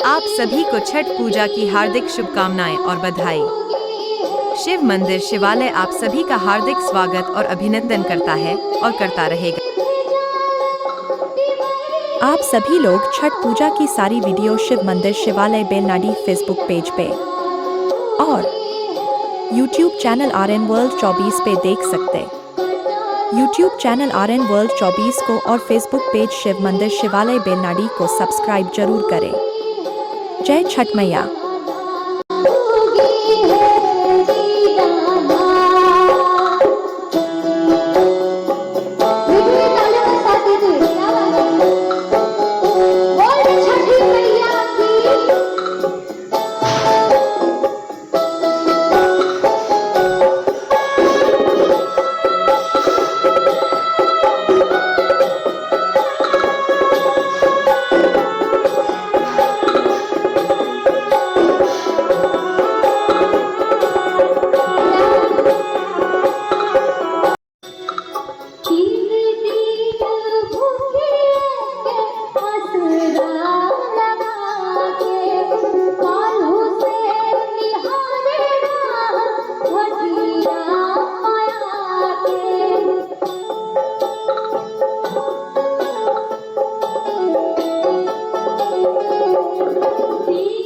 आप सभी को छठ पूजा की हार्दिक शुभकामनाएं और बधाई। शिव मंदिर शिवालय आप सभी का हार्दिक स्वागत और अभिनंदन करता है और करता रहेगा। आप सभी लोग छठ पूजा की सारी वीडियो शिव मंदिर शिवालय बेलनाडी फेसबुक पेज पे और यूट्यूब चैनल RN वर्ल्ड 24 पे देख सकते। यूट्यूब चैनल RN वर्ल्ड 24 को और फेसबुक पेज शिव मंदिर शिवालय बेलनाडी को सब्सक्राइब जरूर करें। जय छठ मैया। See